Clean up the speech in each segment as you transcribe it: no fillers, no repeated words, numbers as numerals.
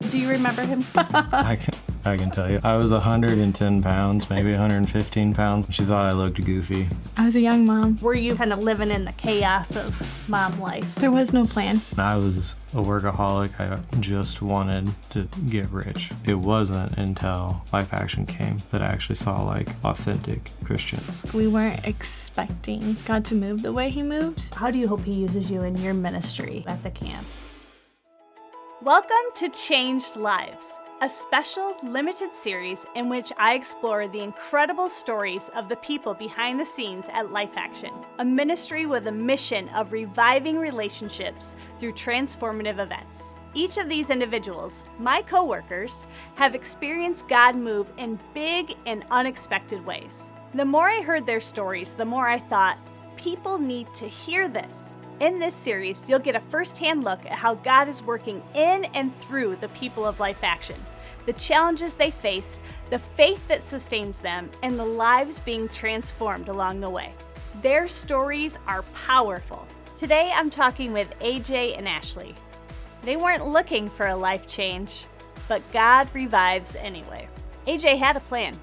Do you remember him? I can tell you. I was 110 pounds, maybe 115 pounds. She thought I looked goofy. I was a young mom. Were you kind of living in the chaos of mom life? There was no plan. I was a workaholic. I just wanted to get rich. It wasn't until Life Action came that I actually saw like authentic Christians. We weren't expecting God to move the way he moved. How do you hope he uses you in your ministry at the camp? Welcome to Changed Lives, a special limited series in which I explore the incredible stories of the people behind the scenes at Life Action, a ministry with a mission of reviving relationships through transformative events. Each of these individuals, my co-workers, have experienced God move in big and unexpected ways. The more I heard their stories, the more I thought, people need to hear this. In this series, you'll get a first-hand look at how God is working in and through the people of Life Action, the challenges they face, the faith that sustains them, and the lives being transformed along the way. Their stories are powerful. Today, I'm talking with AJ and Ashley. They weren't looking for a life change, but God revives anyway. AJ had a plan: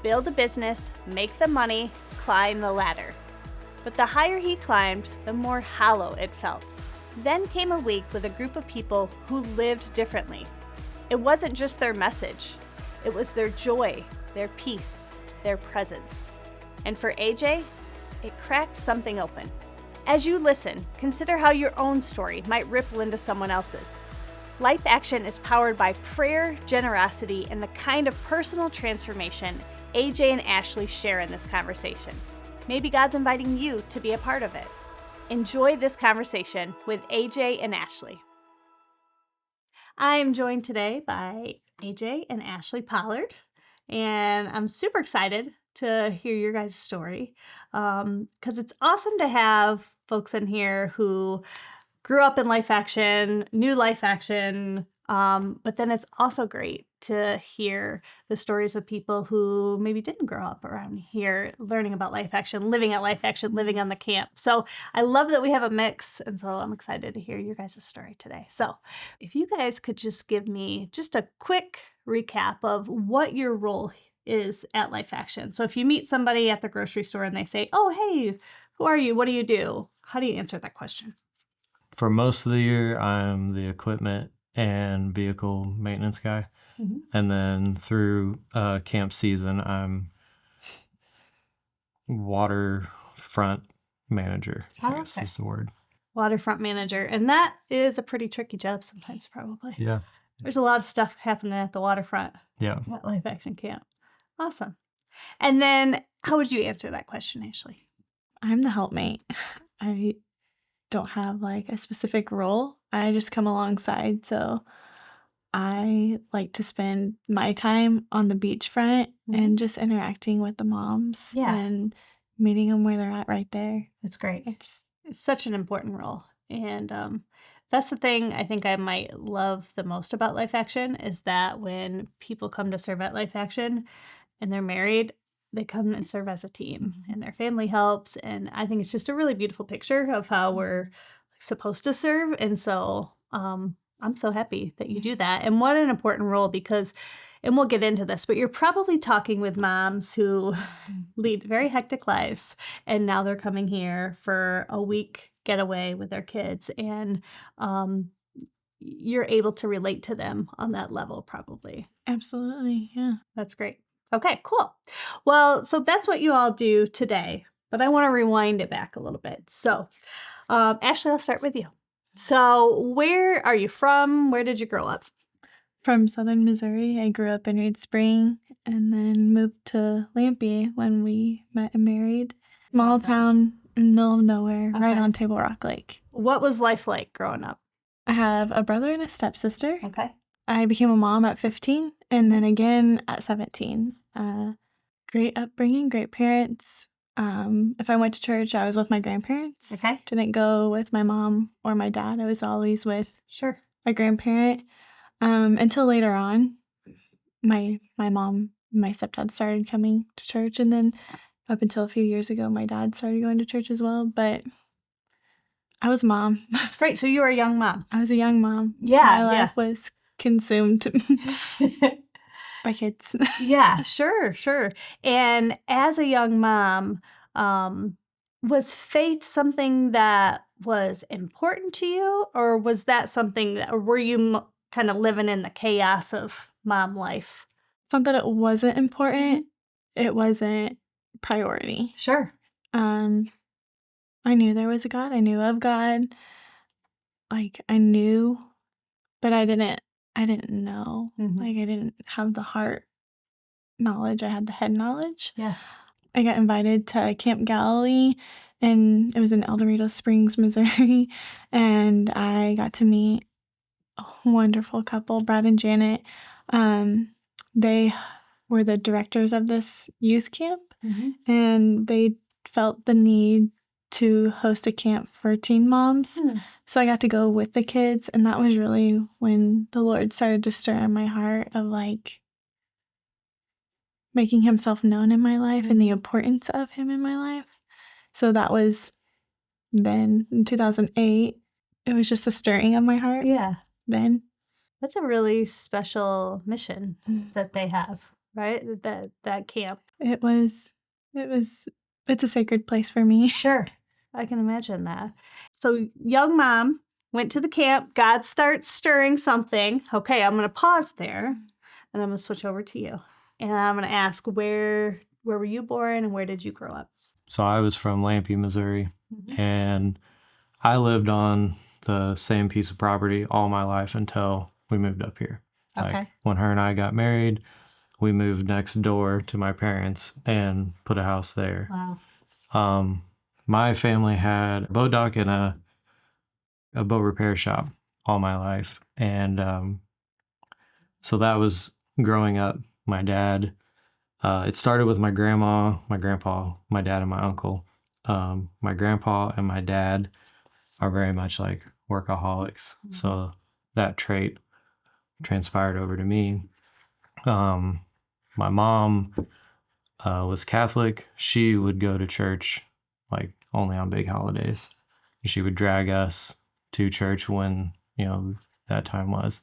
build a business, make the money, climb the ladder. But the higher he climbed, the more hollow it felt. Then came a week with a group of people who lived differently. It wasn't just their message. It was their joy, their peace, their presence. And for AJ, it cracked something open. As you listen, consider how your own story might ripple into someone else's. Life Action is powered by prayer, generosity, and the kind of personal transformation AJ and Ashley share in this conversation. Maybe God's inviting you to be a part of it. Enjoy this conversation with AJ and Ashley. I am joined today by AJ and Ashley Pollard, and I'm super excited to hear your guys' story because it's awesome to have folks in here who grew up in Life Action, knew Life Action, but then it's also great to hear the stories of people who maybe didn't grow up around here, learning about Life Action, living at Life Action, living on the camp. So I love that we have a mix, and so I'm excited to hear your guys' story today. So if you guys could just give me just a quick recap of what your role is at Life Action. So if you meet somebody at the grocery store and they say, "Oh, hey, who are you? What do you do?" How do you answer that question? For most of the year, I'm the equipment and vehicle maintenance guy. Mm-hmm. And then through camp season, I'm waterfront manager, I guess is the word. Waterfront manager. And that is a pretty tricky job sometimes, probably. Yeah. There's a lot of stuff happening at the waterfront. Yeah. At Life Action Camp. Awesome. And then how would you answer that question, Ashley? I'm the helpmate. I don't have like a specific role. I just come alongside. So I like to spend my time on the beachfront and just interacting with the moms and meeting them where they're at right there. That's great. It's such an important role. And that's the thing I think I might love the most about Life Action is that when people come to serve at Life Action and they're married, they come and serve as a team and their family helps. And I think it's just a really beautiful picture of how we're supposed to serve. And so I'm so happy that you do that. And what an important role because, and we'll get into this, but you're probably talking with moms who lead very hectic lives. And now they're coming here for a week getaway with their kids. And you're able to relate to them on that level, probably. Absolutely. Yeah. That's great. Okay, cool. Well, so that's what you all do today, but I want to rewind it back a little bit. So, Ashley, I'll start with you. So, where are you from? Where did you grow up? From southern Missouri. I grew up in Reed Spring and then moved to Lampe when we met and married. Small town in the middle of nowhere, right on Table Rock Lake. What was life like growing up? I have a brother and a stepsister. Okay. I became a mom at 15 and then again at 17. Great upbringing, great parents. If I went to church, I was with my grandparents. Okay. Didn't go with my mom or my dad. I was always with my grandparent. Until later on, my mom and my stepdad started coming to church. And then up until a few years ago, my dad started going to church as well. But I was a mom. That's great. So you were a young mom. I was a young mom. Yeah. My life was consumed by kids. Yeah, sure. And as a young mom, was faith something that was important to you, or was that something that, or were you kind of living in the chaos of mom life? It's not that it wasn't important, it wasn't priority. Sure. I knew there was a God. I knew of God. Like, I knew, but I didn't know. Like, I didn't have the heart knowledge. I had the head knowledge. Yeah. I got invited to Camp Galilee, and it was in El Dorado Springs, Missouri, and I got to meet a wonderful couple, Brad and Janet. They were the directors of this youth camp, and they felt the need to host a camp for teen moms. So I got to go with the kids, and that was really when the Lord started to stir in my heart of like making himself known in my life and the importance of him in my life. So that was then in 2008. It was just a stirring of my heart. Yeah. Then. That's a really special mission that they have, right? That camp. It's a sacred place for me. Sure. I can imagine that. So young mom went to the camp. God starts stirring something. Okay, I'm going to pause there, and I'm going to switch over to you. And I'm going to ask, where were you born and where did you grow up? So I was from Lampe, Missouri, and I lived on the same piece of property all my life until we moved up here. Okay. Like when her and I got married, we moved next door to my parents and put a house there. Wow. My family had a boat dock and a boat repair shop all my life. And so that was growing up. My dad, it started with my grandma, my grandpa, my dad, and my uncle. My grandpa and my dad are very much like workaholics. So that trait transpired over to me. My mom was Catholic. She would go to church like only on big holidays. She would drag us to church when, that time was.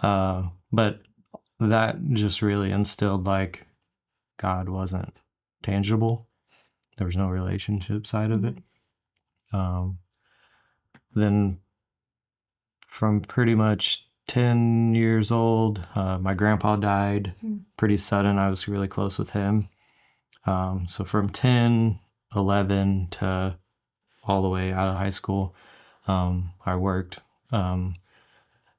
But that just really instilled like God wasn't tangible. There was no relationship side of it. Then from pretty much 10 years old, my grandpa died pretty sudden. I was really close with him. So from 10, 11 to all the way out of high school, I worked.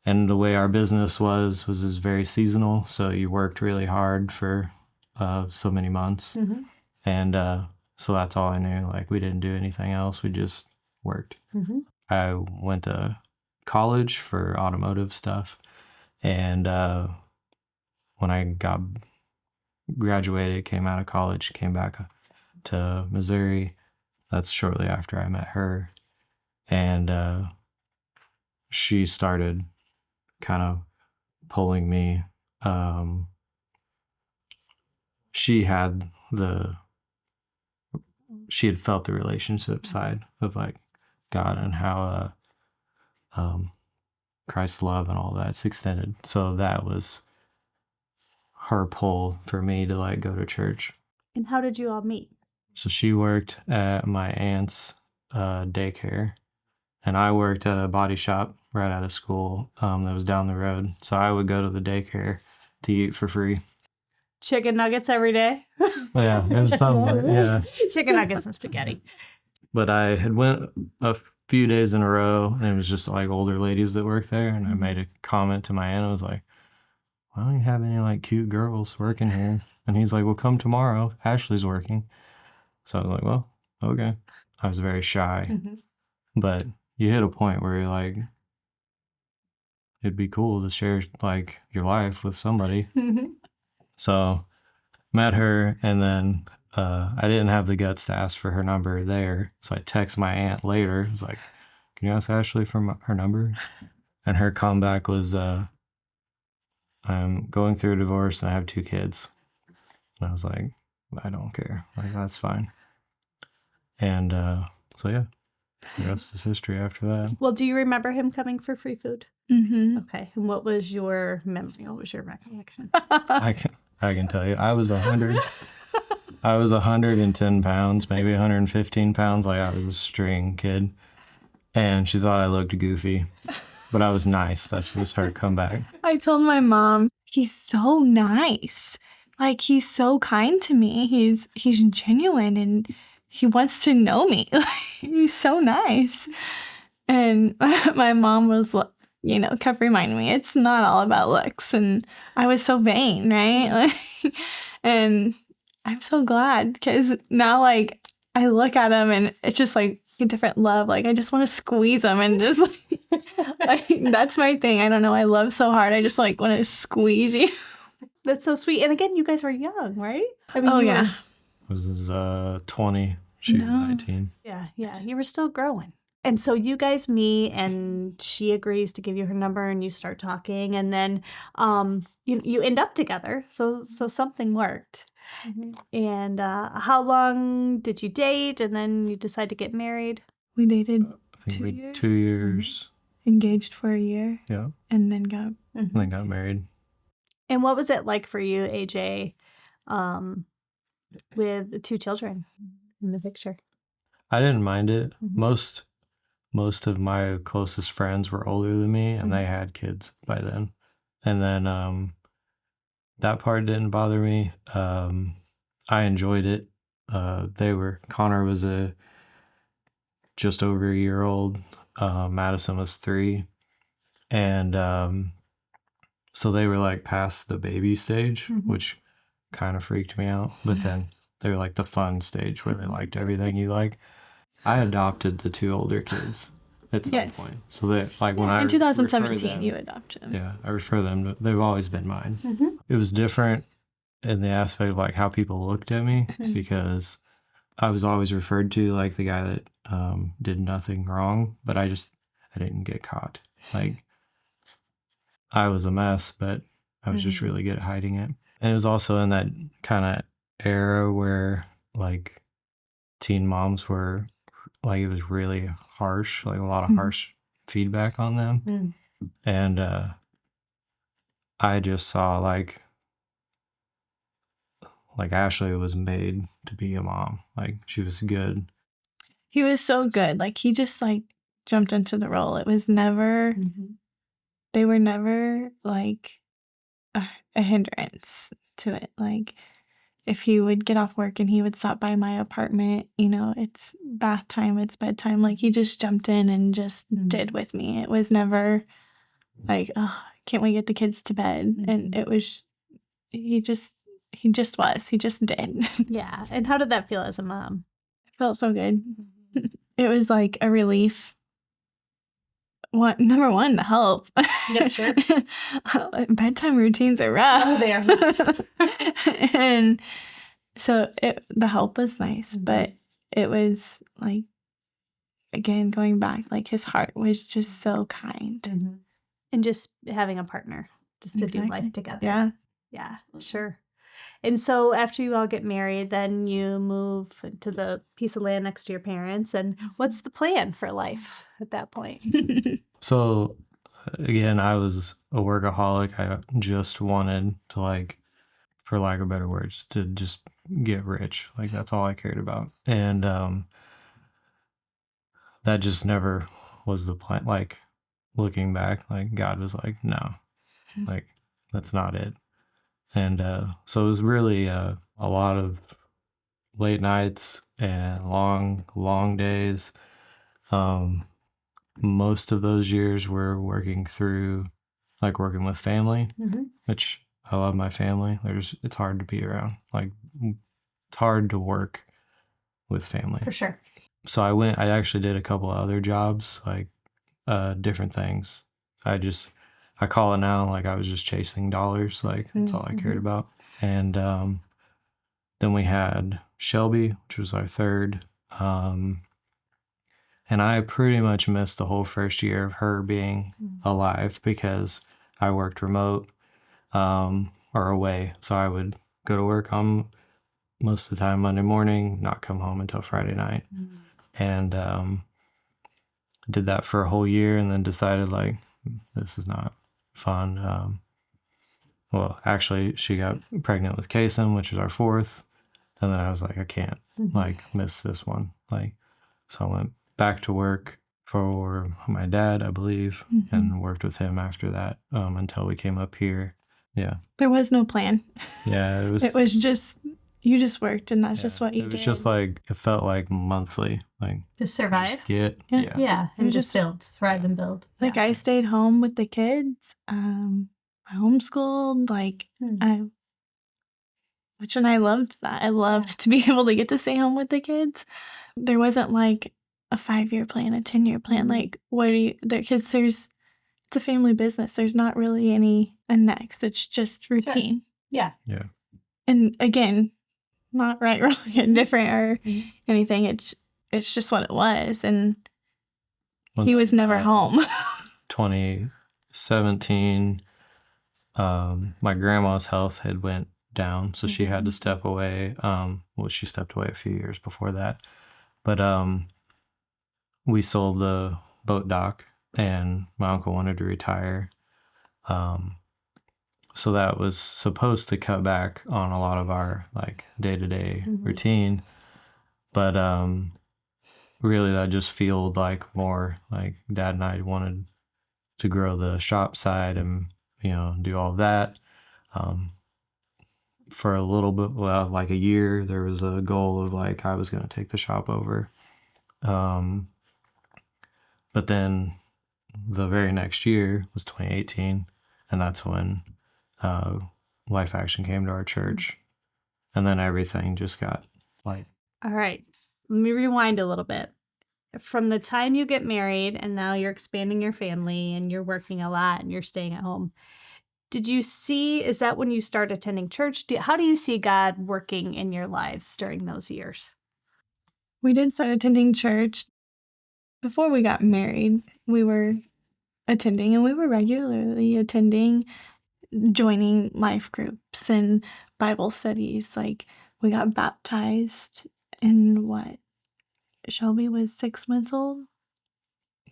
And the way our business was just very seasonal. So you worked really hard for so many months. And so that's all I knew. Like we didn't do anything else. We just worked. I went to college for automotive stuff. And when I graduated, came out of college, came back to Missouri, that's shortly after I met her. And she started kind of pulling me. She had felt the relationship side of like God and how Christ's love and all that's extended. So that was her pull for me to like go to church. And how did you all meet? So she worked at my aunt's daycare, and I worked at a body shop right out of school that was down the road. So I would go to the daycare to eat for free. Chicken nuggets every day? Yeah, it was something. Yeah. Chicken nuggets and spaghetti. But I had went a few days in a row, and it was just like older ladies that worked there. And I made a comment to my aunt. I was like, why don't you have any like cute girls working here? And he's like, well, come tomorrow. Ashley's working. So I was like, well, okay. I was very shy. But you hit a point where you're like, it'd be cool to share like your life with somebody. So met her, and then I didn't have the guts to ask for her number there. So I text my aunt later. I was like, can you ask Ashley for her number? And her comeback was, I'm going through a divorce and I have 2 kids. And I was like, I don't care. Like, that's fine. And so, yeah, the rest is history after that. Well, do you remember him coming for free food? Mm-hmm. Okay. And what was your memory? What was your recollection? I can tell you, I was 110 pounds, maybe 115 pounds. Like, I was a string kid, and she thought I looked goofy, but I was nice. That's just her comeback. I told my mom, he's so nice. Like, he's so kind to me. He's genuine and he wants to know me. He's so nice. And my mom was, kept reminding me, it's not all about looks. And I was so vain, right? And I'm so glad because now, like, I look at him and it's just like a different love. Like, I just want to squeeze him and just like, that's my thing. I don't know. I love so hard. I just like want to squeeze you. That's so sweet. And again, you guys were young, right? I mean, Oh, you yeah. I was 20. She was No. 19. Yeah. You were still growing. And so you guys meet and she agrees to give you her number and you start talking and then you end up together. So something worked. Mm-hmm. And how long did you date and then you decide to get married? We dated I think 2 we years. 2 years. Engaged for a year. Yeah. And then got. And then got married. And what was it like for you, AJ, with 2 children in the picture? I didn't mind it. Mhm. Most of my closest friends were older than me, and they had kids by then. And then that part didn't bother me. I enjoyed it. Connor was just over a year old. Madison was 3. And so they were like past the baby stage, which kind of freaked me out. But then they were like the fun stage where they liked everything you like. I adopted the 2 older kids at some point. So that, like, when I in 2017, refer them, you adopted them. yeah, I refer them to, they've always been mine. Mhm. It was different in the aspect of like how people looked at me because I was always referred to like the guy that did nothing wrong, but I didn't get caught. Like, I was a mess, but I was just really good at hiding it. And it was also in that kind of era where like teen moms were like, it was really harsh, like a lot of harsh feedback on them. And I just saw like Ashley was made to be a mom. Like, she was good. He was so good. Like, he just like jumped into the role. It was never, they were never like a hindrance to it. Like, if he would get off work and he would stop by my apartment, it's bath time, it's bedtime. Like, he just jumped in and just did with me. It was never like, oh, can't we get the kids to bed? And it was, he just did. Yeah. And how did that feel as a mom? It felt so good. It was like a relief. Number one, the help. Yeah, sure. Bedtime routines are rough. Oh, they are. And so the help was nice, but it was like, again, going back, like, his heart was just so kind. And just having a partner just to do life together. Yeah. Yeah, sure. And so after you all get married, then you move to the piece of land next to your parents. And what's the plan for life at that point? So again, I was a workaholic. I just wanted to, like, for lack of better words, to just get rich. Like, that's all I cared about. And that just never was the plan. Like, looking back, like, God was like, no, like, that's not it. And so it was really a lot of late nights and long days. Most of those years were working with family, which I love my family. It's hard to be around. Like, it's hard to work with family. For sure. So I actually did a couple of other jobs, like different things. I call it now, like, I was just chasing dollars. Like, that's all I cared about. And then we had Shelby, which was our third. And I pretty much missed the whole first year of her being alive because I worked remote or away. So I would go to work on most of the time Monday morning, not come home until Friday night. And did that for a whole year and then decided, like, this is not fun. Well, actually, she got pregnant with Kason, which is our fourth. And then I was like, I can't like miss this one. Like, so I went back to work for my dad, I believe, and worked with him after that until we came up here. Yeah. There was no plan. Yeah, It was just, you just worked and that's just what you did. It was just like, it felt like monthly. Like, To survive. Yeah. And just build, thrive and build. Like I stayed home with the kids. I homeschooled. Like and I loved that. I loved to be able to get to stay home with the kids. There wasn't like a 5-year plan, a 10-year plan. Like what do you? Because it's a family business. There's not really a next. It's just routine. Yeah. Yeah. And again, not right, wrong, and different or anything. It's just what it was, and he was never home. 2017, my grandma's health had went down, so she had to step away. Well, she stepped away a few years before that, but we sold the boat dock, and my uncle wanted to retire. So that was supposed to cut back on a lot of our like day-to-day routine, but really that just fueled like more like Dad and I wanted to grow the shop side and do all of that. For a little bit, well, like a year, there was a goal of like I was going to take the shop over. But then the very next year was 2018, and that's when Life Action came to our church, and then everything just got like. All right, let me rewind a little bit. From the time you get married and now you're expanding your family and you're working a lot and you're staying at home, is that when you start attending church? How do you see God working in your lives during those years? We did start attending church. Before we got married, we were attending, and we were regularly attending, joining life groups and Bible studies. Like, we got baptized in what? Shelby was 6 months old?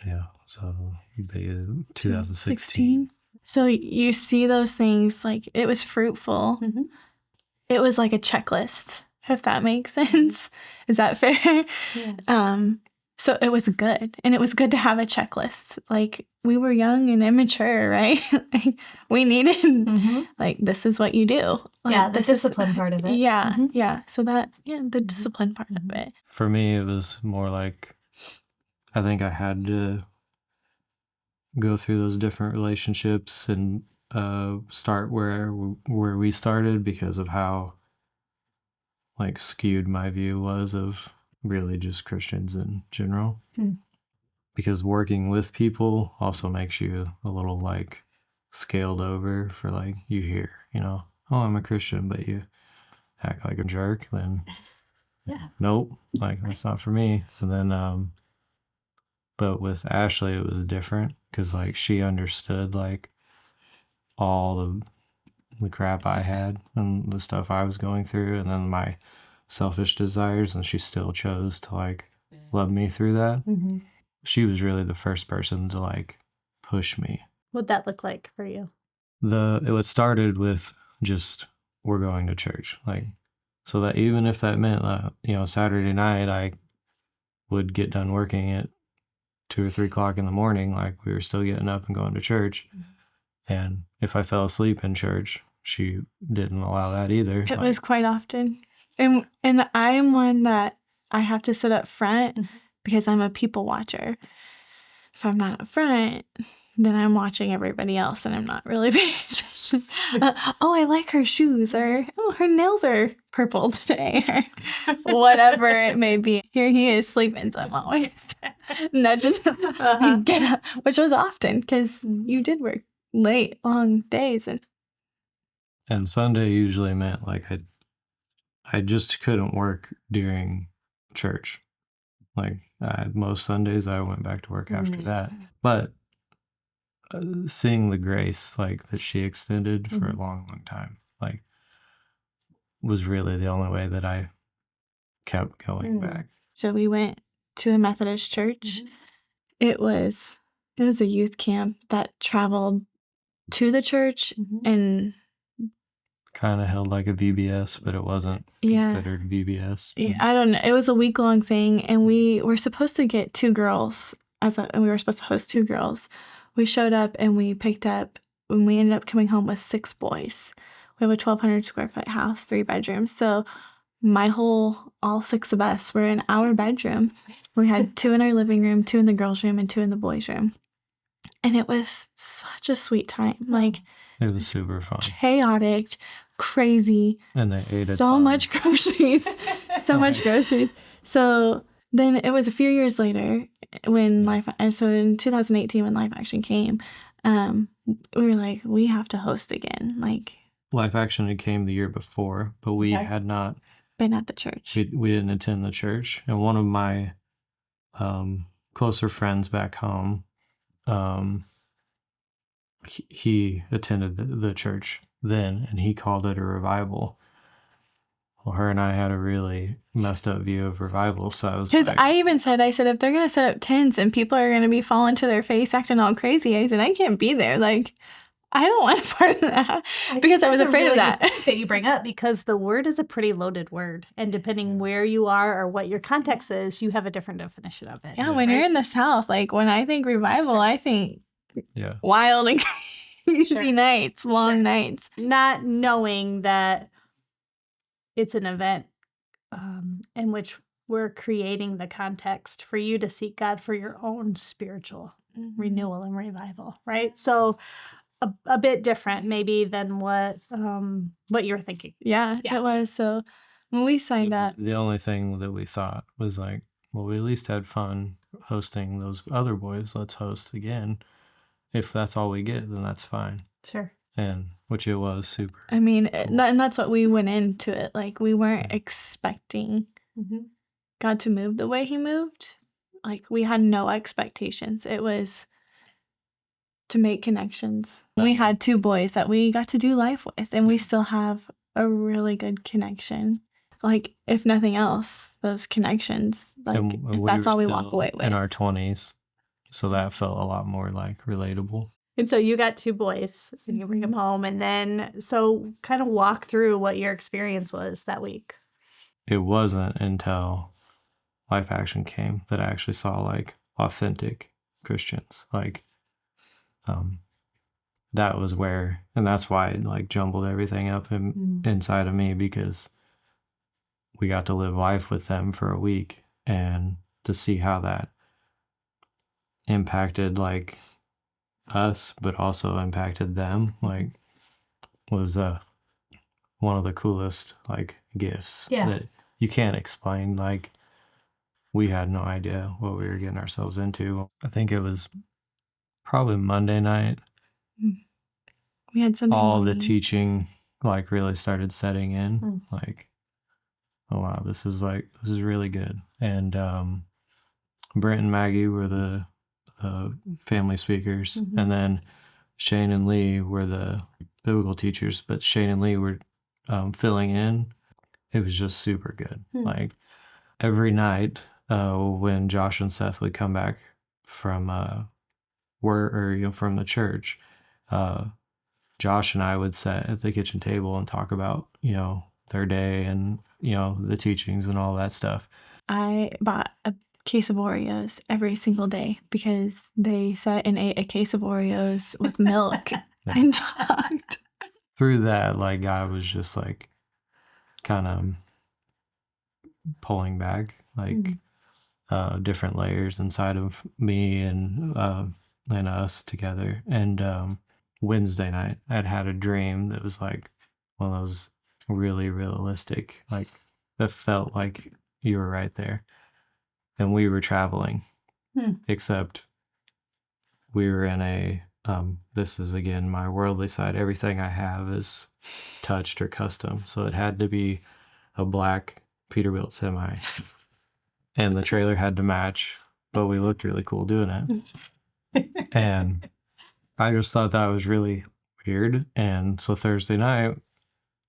Yeah, so 2016. So you see those things, like it was fruitful. It was like a checklist, if that makes sense. Is that fair? Yeah. So it was good. And it was good to have a checklist. Like we were young and immature, right? Like, we needed, like, this is what you do. Like, the discipline part of it. Yeah. Yeah. So the discipline part of it. For me, it was more like, I think I had to go through those different relationships and start where we started because of how like skewed my view was of really just Christians in general. Because working with people also makes you a little like scaled over for like you hear, oh, I'm a Christian, but you act like a jerk, then nope, like that's not for me. So then but with Ashley it was different because like she understood like all the crap I had and the stuff I was going through and then my selfish desires, and she still chose to like love me through that. She was really the first person to like push me. What'd that look like for you? It started with just we're going to church, like, so that even if that meant Saturday night I would get done working at 2 or 3 o'clock in the morning, like we were still getting up and going to church. And if I fell asleep in church, she didn't allow that either. It was quite often. And I am one that I have to sit up front because I'm a people watcher. If I'm not up front, then I'm watching everybody else and I'm not really paying attention. Oh, I like her shoes, or oh, her nails are purple today, or whatever it may be. Here he is sleeping, so I'm always nudging him, get up, which was often because you did work late, long days. And Sunday usually meant like I just couldn't work during church. Like most Sundays I went back to work after that. But seeing the grace like that she extended for a long, long time, like was really the only way that I kept going back. So we went to a Methodist church. It was It was a youth camp that traveled to the church and Kind of held like a VBS, but it wasn't considered VBS. I don't know. It was a week-long thing, and we were supposed to get 2 girls and we were supposed to host 2 girls. We showed up and we picked up, and we ended up coming home with 6 boys. We have a 1,200 square foot house, 3 bedrooms. So all 6 of us were in our bedroom. We had 2 in our living room, 2 in the girls' room, and 2 in the boys' room. And it was such a sweet time. Like, it was super fun. Chaotic, crazy. And they ate so much groceries. So much groceries. So then it was a few years later when so in 2018 when Life Action came, we were like, we have to host again. Like, Life Action came the year before, but we had not been at the church. We didn't attend the church. And one of my closer friends back home, he attended the church then, and he called it a revival. Well, her and I had a really messed up view of revival, so I was because I even said, if they're going to set up tents and people are going to be falling to their face acting all crazy, I said, I can't be there. Like, I don't want a part of that because I was afraid of that. That you bring up, because the word is a pretty loaded word, and depending where you are or what your context is, you have a different definition of it. Yeah, when you're in the South, like when I think revival, I think wild and crazy nights, long nights. Not knowing that it's an event in which we're creating the context for you to seek God for your own spiritual renewal and revival, right? So a bit different maybe than what you were thinking. Yeah, it was. So when we signed up, the only thing that we thought was like, well, we at least had fun hosting those other boys. Let's host again. If that's all we get, then that's fine. Sure. And which it was super. I mean, and that's what we went into it. Like, we weren't expecting God to move the way he moved. Like, we had no expectations. It was to make connections. We had 2 boys that we got to do life with, and we still have a really good connection. Like, if nothing else, those connections, like, if that's all we walk away with. In our 20s, so that felt a lot more like relatable. And so you got 2 boys and you bring them home, and then so kind of walk through what your experience was that week. It wasn't until Life Action came that I actually saw like authentic Christians. Like, that was where, and that's why it like jumbled everything up inside of me, because we got to live life with them for a week and to see how that impacted like us, but also impacted them, like, was one of the coolest like gifts that you can't explain. Like, we had no idea what we were getting ourselves into. I think it was probably Monday night. We had Sunday all morning. The teaching like really started setting in. Like, oh wow, this is really good. And Brent and Maggie were the family speakers, and then Shane and Lee were the biblical teachers, but Shane and Lee were filling in. It was just super good. Like, every night when Josh and Seth would come back from from the church, Josh and I would sit at the kitchen table and talk about, their day and, the teachings and all that stuff. I bought a case of Oreos every single day because they sat and ate a case of Oreos with milk and talked. Through that, like, God was just like kind of pulling back, like different layers inside of me and us together. And Wednesday night, I'd had a dream that was like one of those really realistic, like, that felt like you were right there. And we were traveling, except we were in a, this is again my worldly side. Everything I have is touched or custom. So it had to be a black Peterbilt semi. And the trailer had to match, but we looked really cool doing it. And I just thought that was really weird. And so Thursday night,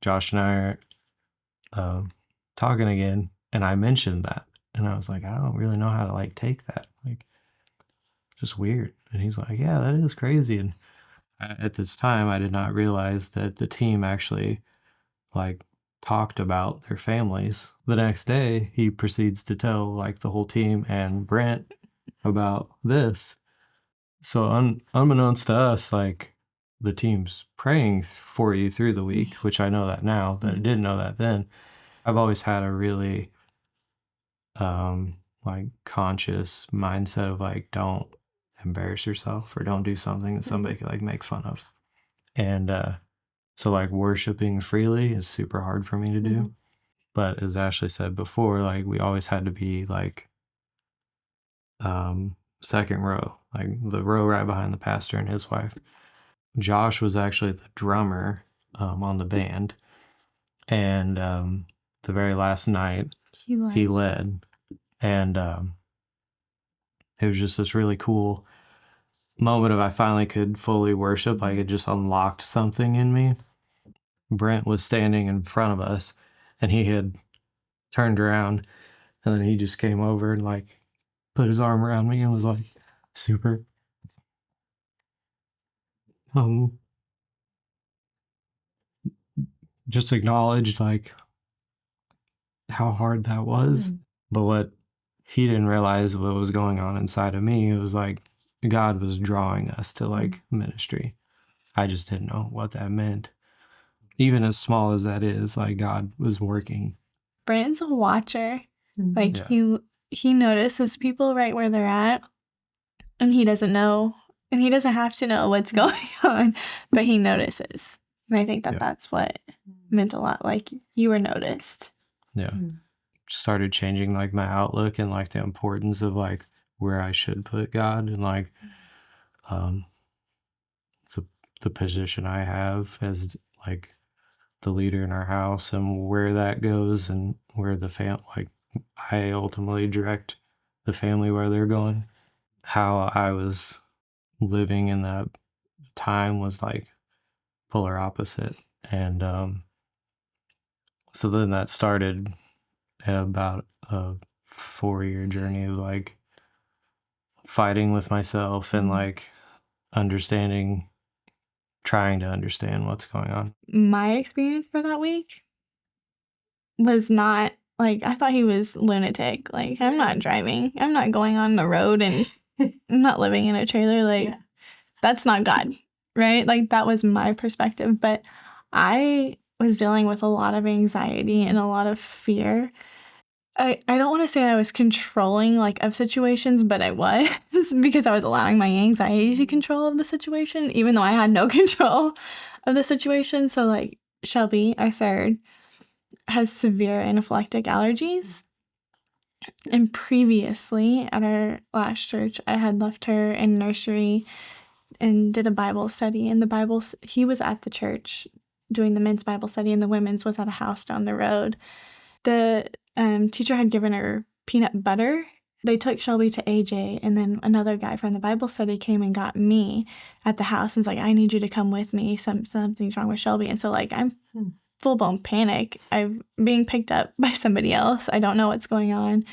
Josh and I are talking again, and I mentioned that. And I was like, I don't really know how to like take that. Like, just weird. And he's like, yeah, that is crazy. And at this time, I did not realize that the team actually like talked about their families. The next day, he proceeds to tell like the whole team and Brent about this. So unbeknownst to us, like the team's praying for you through the week, which I know that now, but I didn't know that then. I've always had a really like conscious mindset of like, don't embarrass yourself or don't do something that somebody could like make fun of. And so like worshiping freely is super hard for me to do. But as Ashley said before, like we always had to be like second row, like the row right behind the pastor and his wife. Josh was actually the drummer on the band, and the very last night he led, and it was just this really cool moment of I finally could fully worship. Like it just unlocked something in me. Brent was standing in front of us, and he had turned around, and then he just came over and like put his arm around me and was like super just acknowledged like how hard that was. But what he didn't realize what was going on inside of me, it was like God was drawing us to like ministry. I just didn't know what that meant. Even as small as that is, like God was working. Brand's a watcher. Like Yeah. he notices people right where they're at, and he doesn't know, and he doesn't have to know what's going on, but he notices. And I think that Yeah. that's what meant a lot. Like you were noticed. Yeah. Started changing like my outlook and like the importance of like where I should put God and like the position I have as like the leader in our house and where that goes and where the like I ultimately direct the family where they're going. How I was living in that time was like polar opposite. And so then that started about a 4-year journey of like fighting with myself and like trying to understand what's going on. My experience for that week was not like I thought he was lunatic. Like I'm not driving. I'm not going on the road, and I'm not living in a trailer. Like that's not God, right? Like that was my perspective. But I was dealing with a lot of anxiety and a lot of fear. I don't want to say I was controlling like of situations, but I was because I was allowing my anxiety to control of the situation, even though I had no control of the situation. So like Shelby, our third, has severe anaphylactic allergies. And previously at our last church, I had left her in nursery and did a Bible study. And he was at the church doing the men's Bible study, and the women's was at a house down the road. The teacher had given her peanut butter. They took Shelby to AJ, and then another guy from the Bible study came and got me at the house and was like, I need you to come with me. Something's wrong with Shelby. And so like I'm full-blown panic. I'm being picked up by somebody else. I don't know what's going on.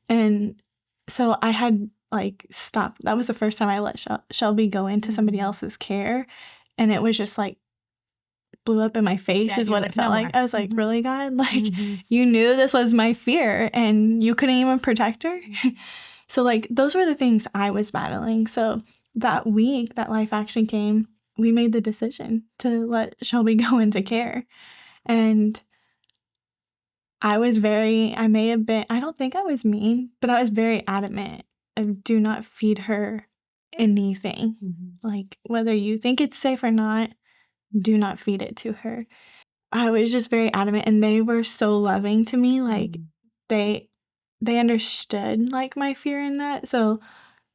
And so I had like stopped. That was the first time I let Shelby go into somebody else's care. And it was just like blew up in my face is what it felt like. I was like, really, God? Like you knew this was my fear and you couldn't even protect her? So like those were the things I was battling. So that week that Life Action came, we made the decision to let Shelby go into care. And I may have been, I don't think I was mean, but I was very adamant of do not feed her anything. Like whether you think it's safe or not, do not feed it to her. I was just very adamant, and they were so loving to me. Like they understood like my fear in that. So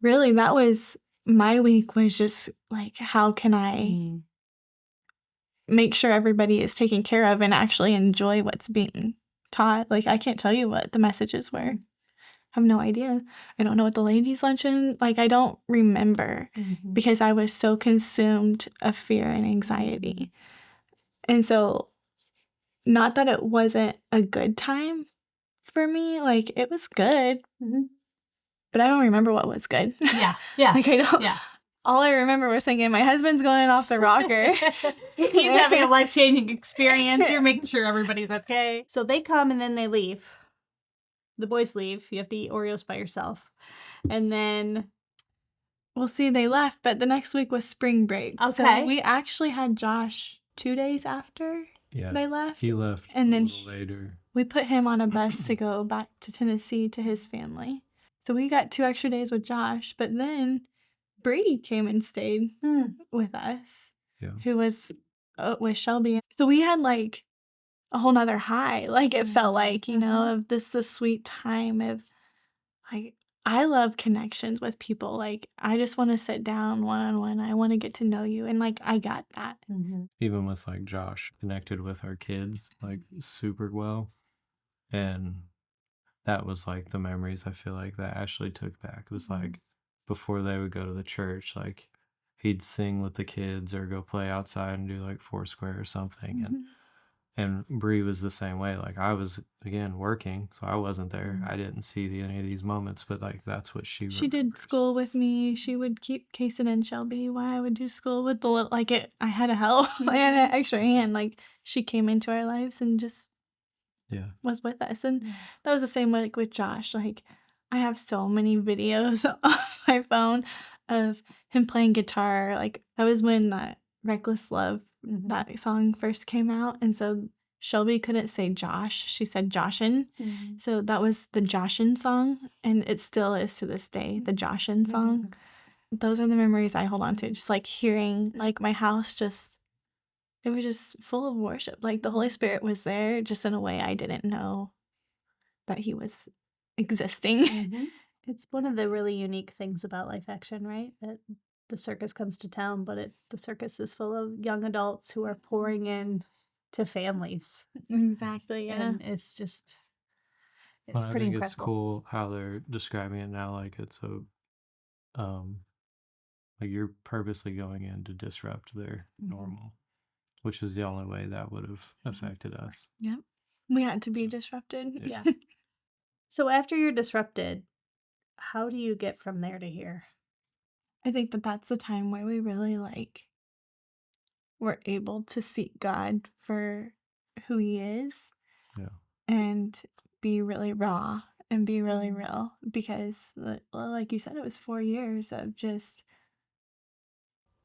really that was my week, was just like, how can I make sure everybody is taken care of and actually enjoy what's being taught? Like I can't tell you what the messages were. I have no idea. I don't know what the ladies' luncheon, like I don't remember because I was so consumed of fear and anxiety. And so not that it wasn't a good time for me, like it was good, but I don't remember what was good. Yeah. Like I don't. Yeah. all I remember was thinking, my husband's going off the rocker. He's having a life-changing experience. You're making sure everybody's okay. So they come and then they leave. The boys leave. You have to eat Oreos by yourself. And then... Well, see, they left, but the next week was spring break. Okay. So we actually had Josh 2 days after they left. He left and then little later. We put him on a bus to go back to Tennessee to his family. So we got 2 extra days with Josh, but then Brady came and stayed with us, who was with Shelby. So we had like a whole nother high. Like it felt like, you know, of this sweet time of like, I love connections with people. Like, I just want to sit down one-on-one. I want to get to know you. And like, I got that. Even with like Josh connected with our kids like super well. And that was like the memories I feel like that Ashley took back. It was like before they would go to the church, like he'd sing with the kids or go play outside and do like Foursquare or something. And Bree was the same way. Like I was again working, so I wasn't there. I didn't see any of these moments, but like that's what she did remembers. school with me. She would keep Kason and Shelby while I would do school with the little, like it. I had a help. I had an extra hand. Like she came into our lives and just was with us. And that was the same like with Josh. Like I have so many videos on my phone of him playing guitar. Like that was when that Reckless Love, that song first came out. And so Shelby couldn't say Josh. She said Joshin. So that was the Joshin song. And it still is to this day, the Joshin song. Those are the memories I hold on to. Just like hearing like my house just, it was just full of worship. Like the Holy Spirit was there just in a way I didn't know that he was existing. It's one of the really unique things about Life Action, right? That the circus comes to town, but the circus is full of young adults who are pouring in to families. Exactly, yeah. And it's just, it's Well, pretty I think incredible. it's cool how they're describing it now, like it's like you're purposely going in to disrupt their normal, which is the only way that would have affected us. Yep. We had to be disrupted. Yeah. So after you're disrupted, how do you get from there to here? I think that that's the time where we really like were able to seek God for who he is. And be really raw and be really real, because like you said, it was 4 years of just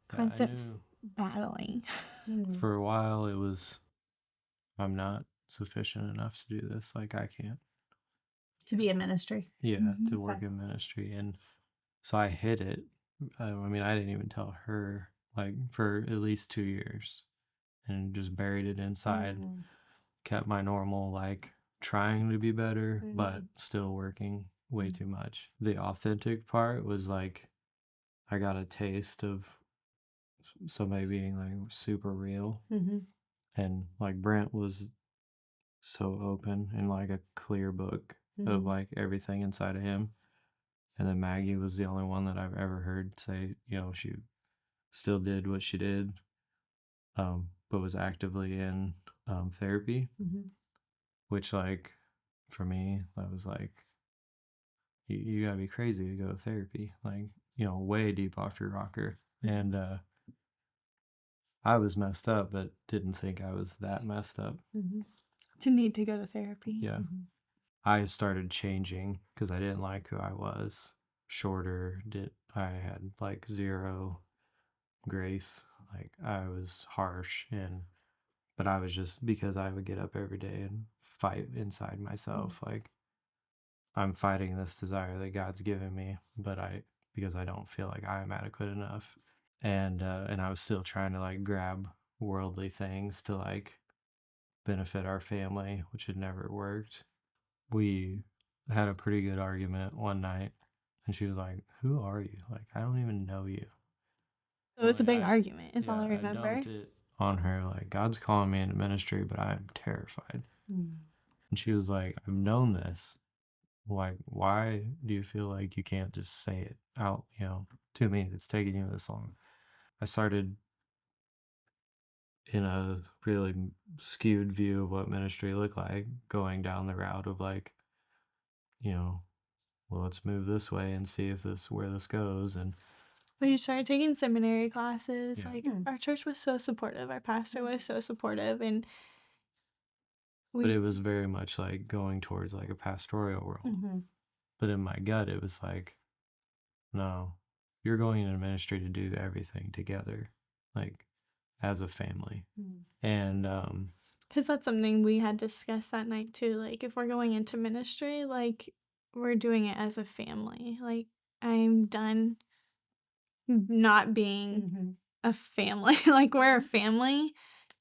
constant battling. For a while it was, I'm not sufficient enough to do this. Like I can't. To be in ministry. Yeah, to work in ministry. And so I hid it. I mean, I didn't even tell her, like, for at least 2 years, and just buried it inside. Kept my normal, like, trying to be better, but still working way too much. The authentic part was, like, I got a taste of somebody being, like, super real. And, like, Brent was so open and, like, a clear book of, like, everything inside of him. And then Maggie was the only one that I've ever heard say, you know, she still did what she did, but was actively in therapy, which, like, for me, that was like, you gotta be crazy to go to therapy, like, you know, way deep off your rocker. And I was messed up, but didn't think I was that messed up. To need to go to therapy. Yeah. I started changing because I didn't like who I was. Shorter, I had like zero grace. Like I was harsh, but I was just, because I would get up every day and fight inside myself. Like I'm fighting this desire that God's given me, but because I don't feel like I'm adequate enough. And I was still trying to like grab worldly things to like benefit our family, which had never worked. We had a pretty good argument one night, and she was like, "Who are you? Like, I don't even know you." It was a big argument, is all I remember. I dumped it on her, like, God's calling me into ministry, but I'm terrified. And she was like, I've known this. Like, why do you feel like you can't just say it out, you know, to me? It's taking you this long. I started in a really skewed view of what ministry looked like, going down the route of like, you know, well, let's move this way and see if where this goes. And We started taking seminary classes. Yeah. Like, our church was so supportive. Our pastor was so supportive, and But it we was very much like going towards like a pastoral role. Mm-hmm. But in my gut, it was like, no, you're going into ministry to do everything together, like as a family. And because that's something we had discussed that night too. Like, if we're going into ministry, like, we're doing it as a family. Like, I'm done not being a family. Like, we're a family,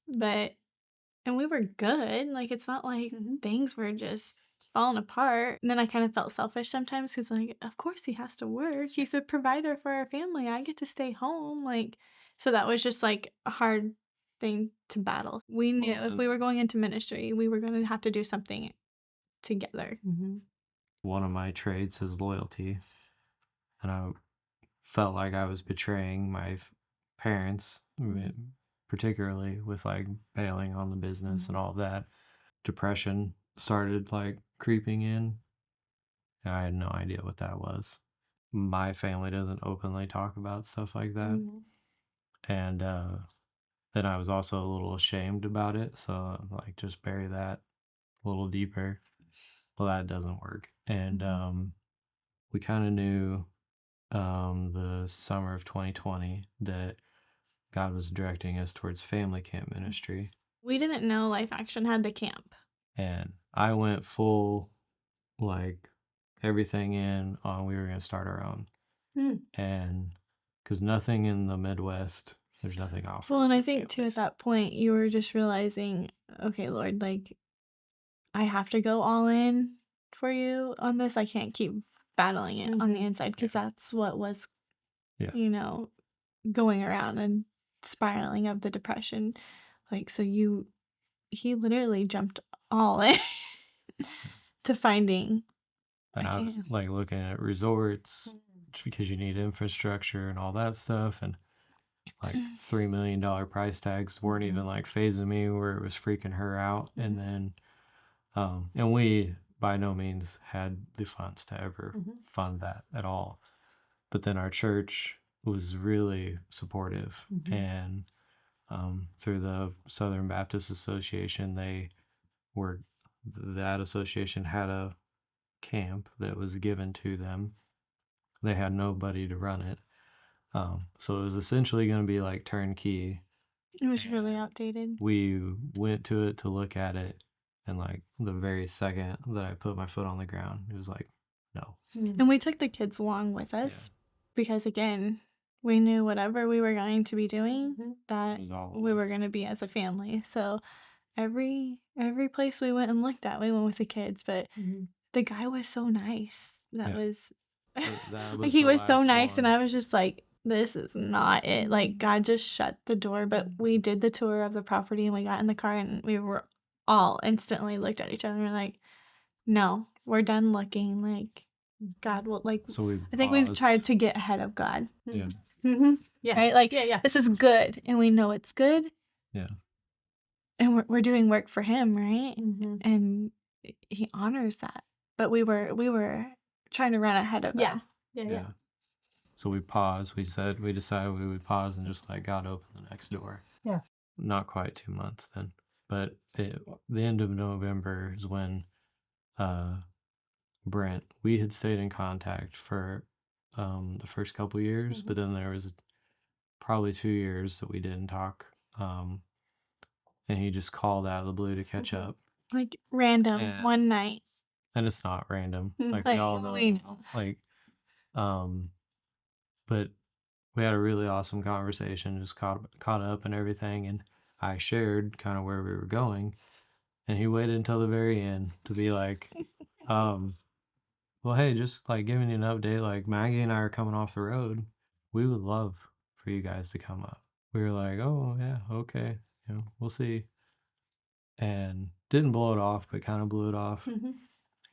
and we were good. Like, it's not like things were just falling apart. And then I kind of felt selfish sometimes because, like, of course he has to work. He's a provider for our family. I get to stay home. Like, so that was just like a hard thing to battle. We knew if we were going into ministry, we were going to have to do something together. one of my traits is loyalty. And I felt like I was betraying my parents, particularly with like bailing on the business and all of that. Depression started like creeping in. And I had no idea what that was. My family doesn't openly talk about stuff like that. And then I was also a little ashamed about it. So like just bury that a little deeper. Well, that doesn't work. And we kind of knew the summer of 2020 that God was directing us towards family camp ministry. We didn't know Life Action had the camp. And I went full, like, everything in on we were going to start our own. And because nothing in the Midwest, there's nothing offered. Well, and I for think too at families. that point you were just realizing, okay, Lord, like, I have to go all in for you on this. I can't keep battling it on the inside because that's what was, Yeah. going around and spiraling of the depression. Like, so he literally jumped all in to finding. And I was like looking at resorts because you need infrastructure and all that stuff. And like $3 million price tags weren't even like phasing me where it was freaking her out. And then, and we by no means had the funds to ever fund that at all. But then our church was really supportive. And through the Southern Baptist Association, that association had a camp that was given to them. They had nobody to run it. So it was essentially going to be like turnkey. It was really outdated. We went to it to look at it, and like the very second that I put my foot on the ground, it was like, no. And we took the kids along with us because, again, we knew whatever we were going to be doing, that we were going to be as a family. So every place we went and looked at, we went with the kids. But the guy was so nice. That was like, he was so nice, and I was just like, this is not it. Like, God just shut the door. But we did the tour of the property, and we got in the car, and we were all instantly looked at each other and were like, no, we're done looking. Like, God will, like, So I think we've tried to get ahead of God. Yeah. Right? Like, this is good, and we know it's good. Yeah. And we're doing work for him, right? And he honors that. But we were trying to run ahead of him. Yeah. So we paused. We decided we would pause and just let God open the next door. Yeah. Not quite 2 months then. But the end of November is when Brent, we had stayed in contact for the first couple years, but then there was probably 2 years that we didn't talk. And he just called out of the blue to catch up. Like, random, one night. And it's not random. Like, we all know. We know. Like, but we had a really awesome conversation, just caught up and everything. And I shared kind of where we were going. And he waited until the very end to be like, well, hey, just like giving you an update, like Maggie and I are coming off the road. We would love for you guys to come up. We were like, oh, yeah, okay. We'll see. And didn't blow it off, but kind of blew it off.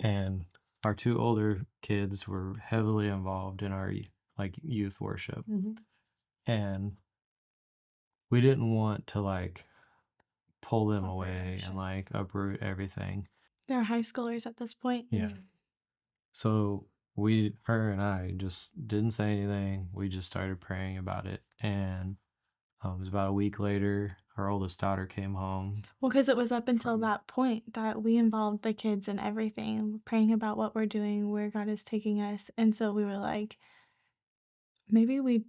And our 2 older kids were heavily involved in our like youth worship. And we didn't want to like pull them away and like uproot everything. They're high schoolers at this point. Yeah. So her and I just didn't say anything. We just started praying about it. And it was about a week later, our oldest daughter came home. Well, because it was up until that point that we involved the kids in everything, praying about what we're doing, where God is taking us. And so we were like, maybe we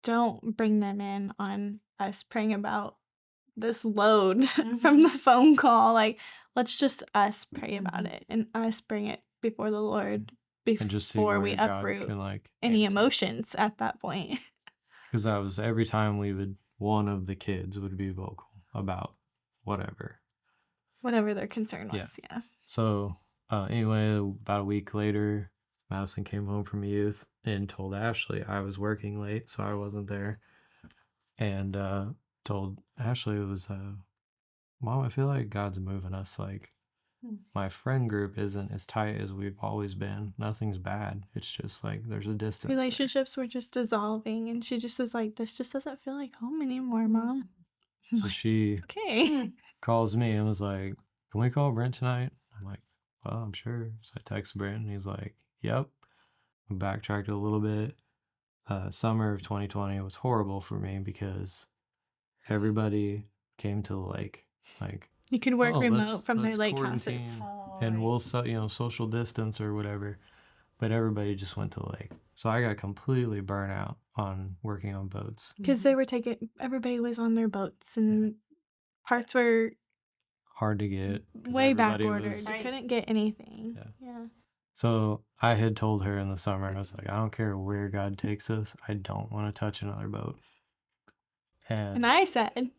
don't bring them in on us praying about this load from the phone call. Like, let's just us pray about it and us bring it before the Lord And just see before where we God uproot can like any answer. emotions at that point. Because that was every time one of the kids would be vocal about whatever. Whatever their concern was, yeah. So anyway, about a week later, Madison came home from youth and told Ashley I was working late, so I wasn't there. And told Ashley it was, Mom, I feel like God's moving us. Like, my friend group isn't as tight as we've always been. Nothing's bad. It's just like there's a distance. Relationships were just dissolving, and she just was like, this just doesn't feel like home anymore, Mom. So she calls me and was like, can we call Brent tonight? I'm like, well, I'm sure. So I text Brent and he's like, yep. We backtracked a little bit. Summer of 2020 was horrible for me because everybody came to the lake. Like, you could work remote let's from their lake quarantine houses. and we'll social distance or whatever. But everybody just went to the lake. So I got completely burnt out on working on boats. Because they were everybody was on their boats, and parts were hard to get. way back ordered. You couldn't get anything. Yeah. So I had told her in the summer, I was like, I don't care where God takes us. I don't want to touch another boat. And I said,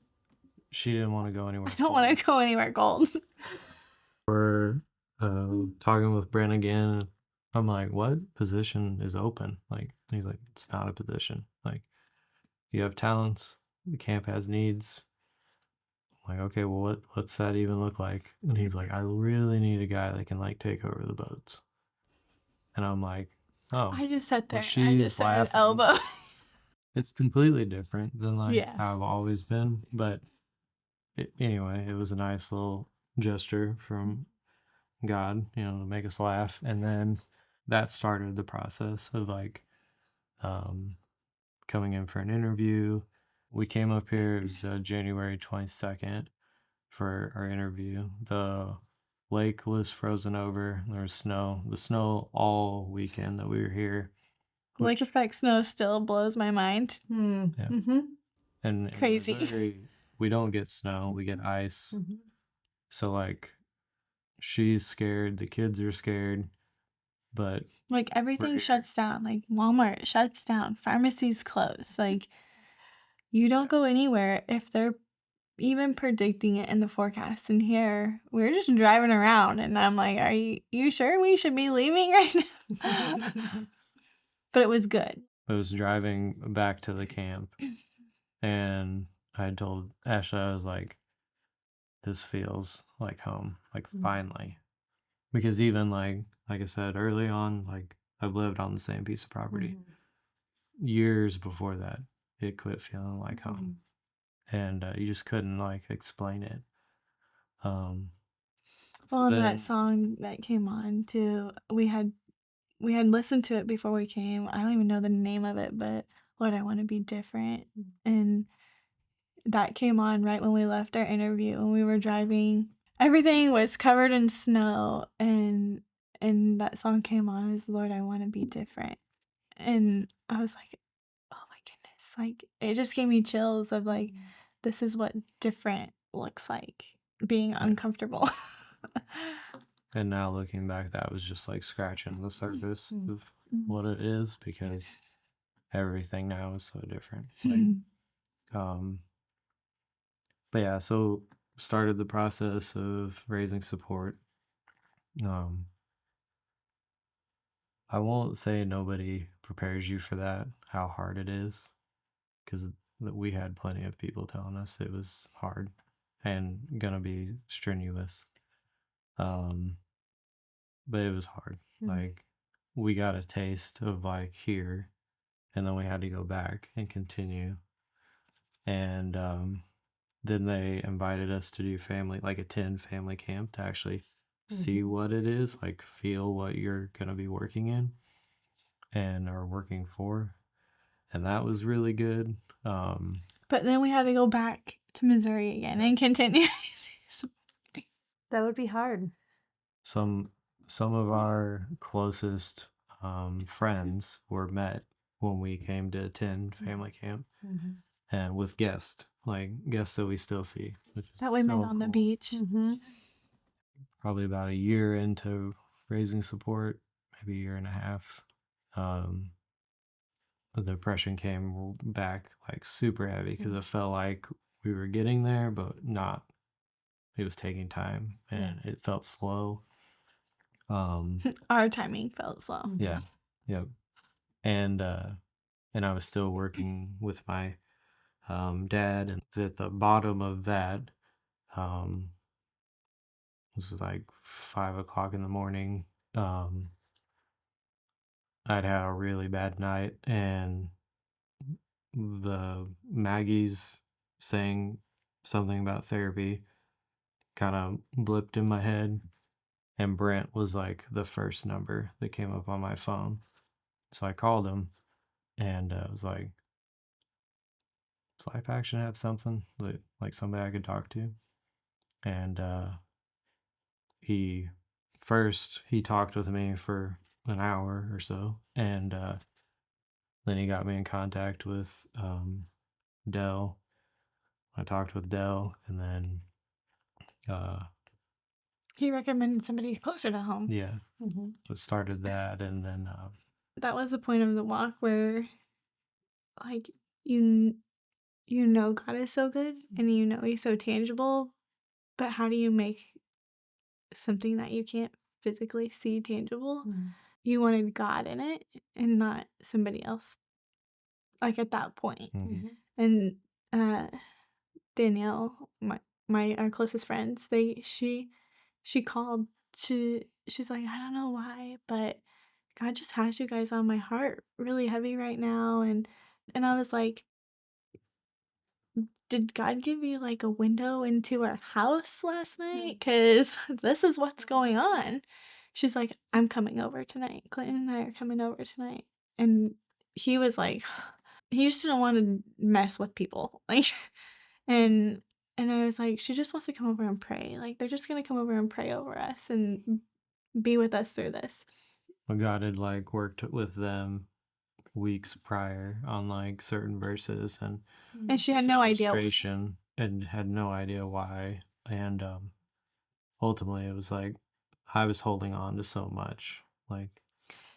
she didn't want to go anywhere. I don't want to go anywhere cold. We're talking with Brent again. I'm like, what position is open? Like, he's like, it's not a position. Like, you have talents. The camp has needs. I'm like, okay, well, what's that even look like? And he's like, I really need a guy that can like take over the boats. And I'm like, oh. I just sat there. Well, I just started elbow. It's completely different than like how I've always been. But anyway, it was a nice little gesture from God, to make us laugh. And then that started the process of like coming in for an interview. We came up here, it was January 22nd for our interview. The lake was frozen over. There was snow. The snow all weekend that we were here. Lake effect snow still blows my mind. And crazy. We don't get snow, we get ice. So like, she's scared, the kids are scared, but like everything shuts down. Like Walmart shuts down, pharmacies close. Like, you don't go anywhere if they're even predicting it in the forecast. And here we're just driving around, and I'm like, are you sure we should be leaving right now? But it was good. I was driving back to the camp, and I told Ashley, I was like, this feels like home, like finally. Because even like I said early on, like, I've lived on the same piece of property. Years before that, it quit feeling like home. And you just couldn't like explain it. Well, that song that came on too, we had listened to it before we came. I don't even know the name of it, but Lord, I want to be different. And that came on right when we left our interview, when we were driving. Everything was covered in snow, and that song came on as Lord, I want to be different. And I was like, oh my goodness, like it just gave me chills of like, this is what different looks like, being uncomfortable. And now looking back, that was just like scratching the surface of what it is, because everything now is so different. Like, but yeah, so started the process of raising support. I won't say nobody prepares you for that, how hard it is, because we had plenty of people telling us it was hard and gonna be strenuous. But it was hard. Like, we got a taste of like here, and then we had to go back and continue. And then they invited us to do attend family camp to actually see what it is, like feel what you're gonna be working in. and are working for, and that was really good. But then we had to go back to Missouri again and continue. That would be hard. Some of our closest friends were met when we came to attend family camp, and with guests that we still see, which is That we met so on the cool. beach. Probably about a year into raising support, maybe a year and a half, the depression came back like super heavy because it felt like we were getting there, but not. It was taking time, and it felt slow. Our timing felt slow. Yeah, yep. And I was still working with my dad, and at the bottom of that, this was like 5 o'clock in the morning. I'd had a really bad night, and the Maggie's saying something about therapy kind of blipped in my head, and Brent was like the first number that came up on my phone. So I called him, and I was like, does Life Action have something like somebody I could talk to? And he talked with me for an hour or so, and then he got me in contact with Dell. I talked with Dell, and then He recommended somebody closer to home. yeah, it started that, and then That was the point of the walk where, like, you know God is so good and you know He's so tangible, but how do you make something that you can't physically see tangible? You wanted God in it and not somebody else, like, at that point. And Danielle, our closest friends, she called. She's like, I don't know why, but God just has you guys on my heart really heavy right now. And I was like, did God give you like a window into our house last night? Because this is what's going on. She's like, I'm coming over tonight. Clinton and I are coming over tonight. And he was like, he just didn't want to mess with people. Like, and I was like, she just wants to come over and pray. Like, they're just gonna come over and pray over us and be with us through this. but God had like worked with them weeks prior on like certain verses, and she had no idea. illustration, and had no idea why. And ultimately it was like I was holding on to so much. Like,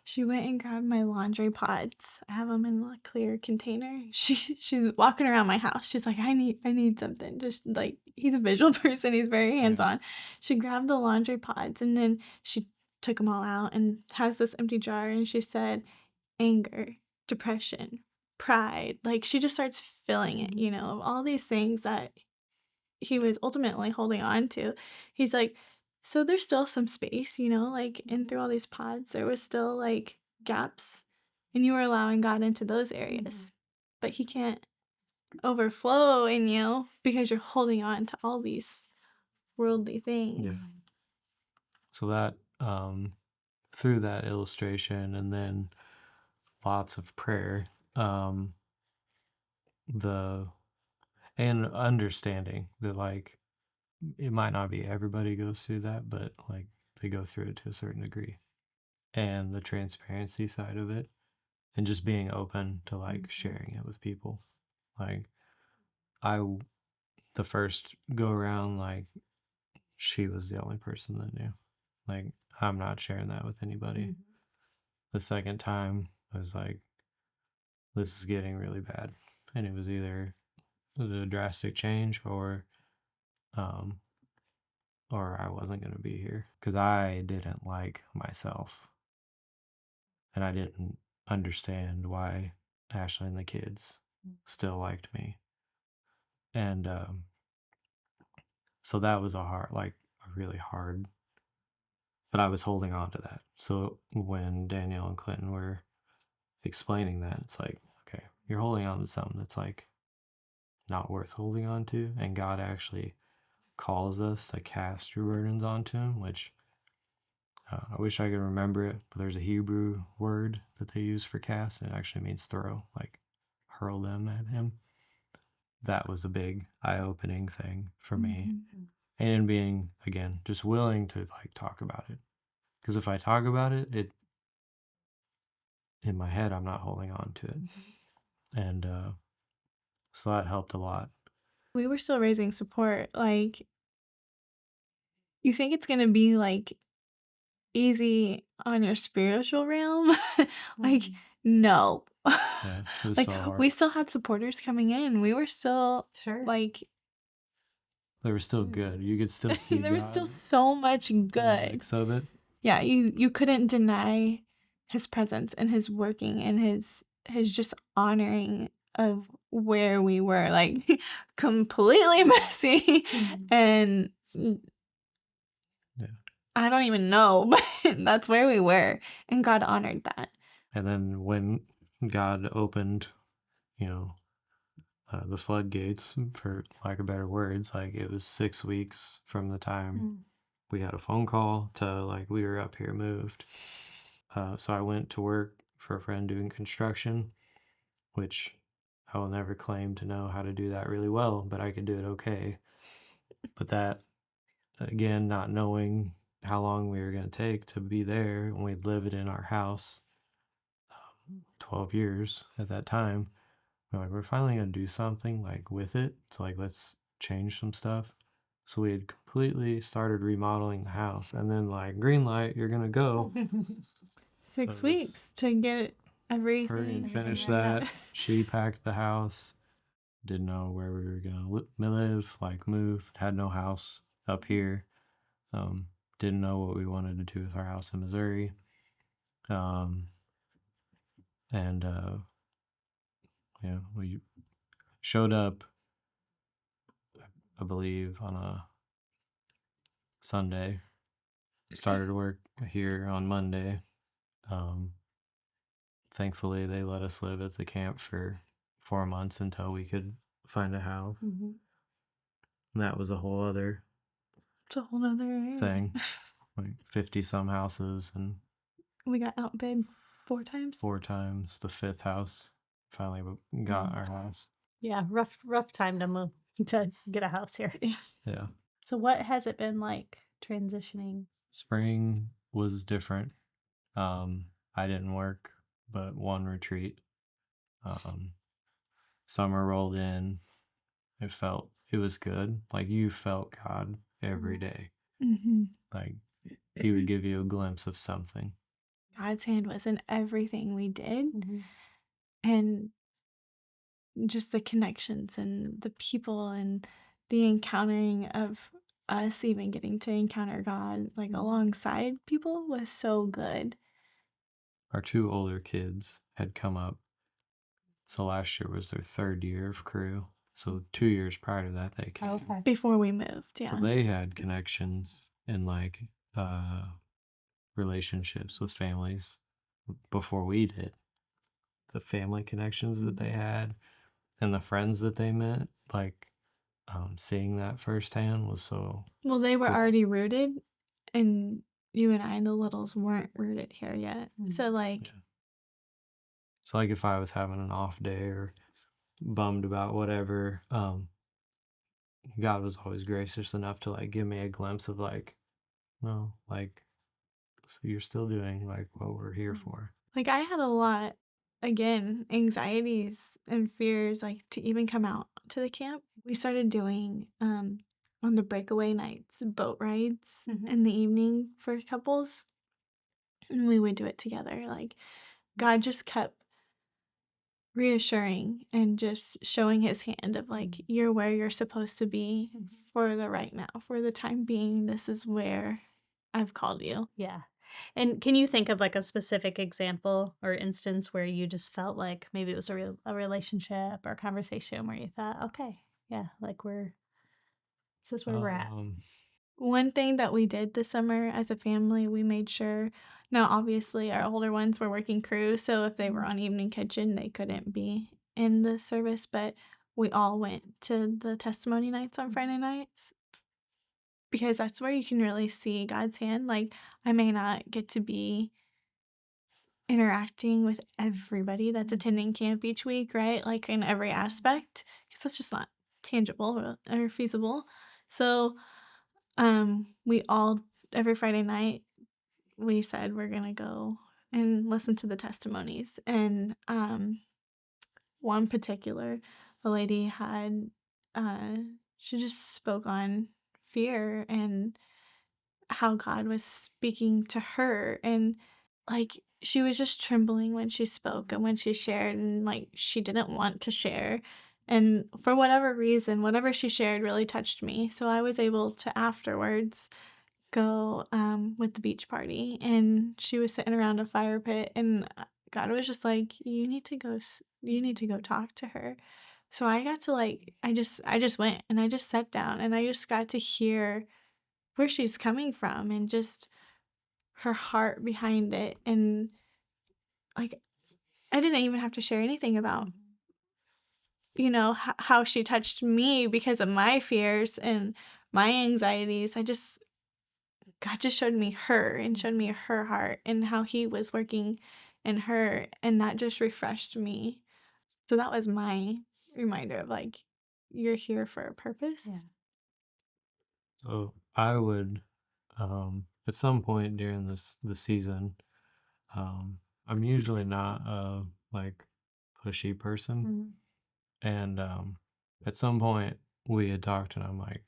She went and grabbed my laundry pods. I have them in a clear container. She's walking around my house. She's like, I need something. Just like, he's a visual person. He's very hands-on. She grabbed the laundry pods and then she took them all out and has this empty jar, and she said, anger, depression, pride. Like, she just starts filling it, of all these things that he was ultimately holding on to. He's like, so there's still some space, like, in through all these pods, there was still like gaps, and you were allowing God into those areas, but He can't overflow in you because you're holding on to all these worldly things. So that through that illustration, and then lots of prayer, and understanding that like it might not be everybody goes through that, but like they go through it to a certain degree, and the transparency side of it, and just being open to like sharing it with people. Like, the first go around, like, she was the only person that knew. Like, I'm not sharing that with anybody. The second time I was like, this is getting really bad, and it was either the drastic change, or I wasn't going to be here, because I didn't like myself, and I didn't understand why Ashley and the kids still liked me. And so that was a really hard, but I was holding on to that. So when Danielle and Clinton were explaining that, it's like, okay, you're holding on to something that's like not worth holding on to, and God actually calls us to cast your burdens onto Him, which I wish I could remember it, but there's a Hebrew word that they use for cast, and it actually means throw, like hurl them at him. That was a big eye-opening thing for me. Mhm. And being, again, just willing to like talk about it. Because if I talk about it, in my head, I'm not holding on to it. And so that helped a lot. We were still raising support. Like, you think it's gonna be like easy on your spiritual realm? Like, no. Yeah, it was Like, so hard. we still had supporters coming in. We were still Sure. like, They were still good. You could still see there was still God so much in the good. mix of it. Yeah, you couldn't deny his presence and his working and his just honoring of where we were, like completely messy and Yeah. I don't even know, but that's where we were, and God honored that. And then when God opened, you know, the floodgates, for lack of better words, like it was 6 weeks from the time we had a phone call to like we were up here moved. So I went to work for a friend doing construction, which I will never claim to know how to do that really well, but I could do it okay. But that, again, not knowing how long we were going to take to be there, and we'd lived in our house 12 years at that time. We're like, we're finally going to do something like with it. So like, let's change some stuff. So we had completely started remodeling the house, and then like, green light, you're going to go. 6 So it was weeks to get hurry everything and finish wrapped up. that. She packed the house. Didn't know where we were gonna live. Like moved. Had no house up here. Didn't know what we wanted to do with our house in Missouri. And yeah, we showed up, I believe, on a Sunday. Started work here on Monday. Thankfully, they let us live at the camp for 4 months until we could find a house. And that was a whole other It's a whole nother thing. Like 50 some houses, and We got outbid 4 times. 4 times. The 5th house finally got our house. Yeah, rough time to move to get a house here. Yeah. So what has it been like transitioning? Spring was different. I didn't work but one retreat. Summer rolled in. It was good. Like you felt God every day. Mm-hmm. Like he would give you a glimpse of something. God's hand was in everything we did, and just the connections and the people and the encountering of us even getting to encounter God like alongside people was so good. Our 2 older kids had come up. So last year was their 3rd year of crew. So 2 years prior to that, they came. Okay. Before we moved, So yeah. they had connections and like relationships with families before we did. The family connections that they had and the friends that they met, like seeing that firsthand was so Well, they were cool. already rooted, and you and I and the littles weren't rooted here yet. So like, Yeah. So like if I was having an off day or bummed about whatever, God was always gracious enough to like give me a glimpse of like, no, like, so you're still doing like what we're here for. like I had a lot, again, anxieties and fears, like to even come out to the camp. We started doing on the breakaway nights boat rides in the evening for couples, and we would do it together. Like God just kept reassuring and just showing his hand of like, you're where you're supposed to be for the right now, for the time being. This is where I've called you. Yeah. And can you think of like a specific example or instance where you just felt like maybe it was a relationship or a conversation where you thought, okay, yeah, like this is where we're at. One thing that we did this summer as a family, we made sure, now obviously our older ones were working crew, so if they were on evening kitchen, they couldn't be in the service, but we all went to the testimony nights on Friday nights. because that's where you can really see God's hand. Like, I may not get to be interacting with everybody that's attending camp each week, right? Like, in every aspect, because that's just not tangible or feasible. So, we all every Friday night we said we're gonna go and listen to the testimonies. And one particular, the lady had uh she just spoke on fear and how God was speaking to her, and like she was just trembling when she spoke and when she shared, and like she didn't want to share. And for whatever reason, whatever she shared really touched me. So I was able to afterwards go with the beach party, and she was sitting around a fire pit, and God was just like, you need to go you need to go talk to her. So I got to like I just went and I just sat down and I just got to hear where she's coming from and just her heart behind it. And like I didn't even have to share anything about how she touched me because of my fears and my anxieties. God just showed me her and showed me her heart and how he was working in her, and that just refreshed me. So that was my reminder of like, you're here for a purpose. Yeah. So I would, at some point during the season, I'm usually not a like pushy person, and at some point we had talked, and I'm like,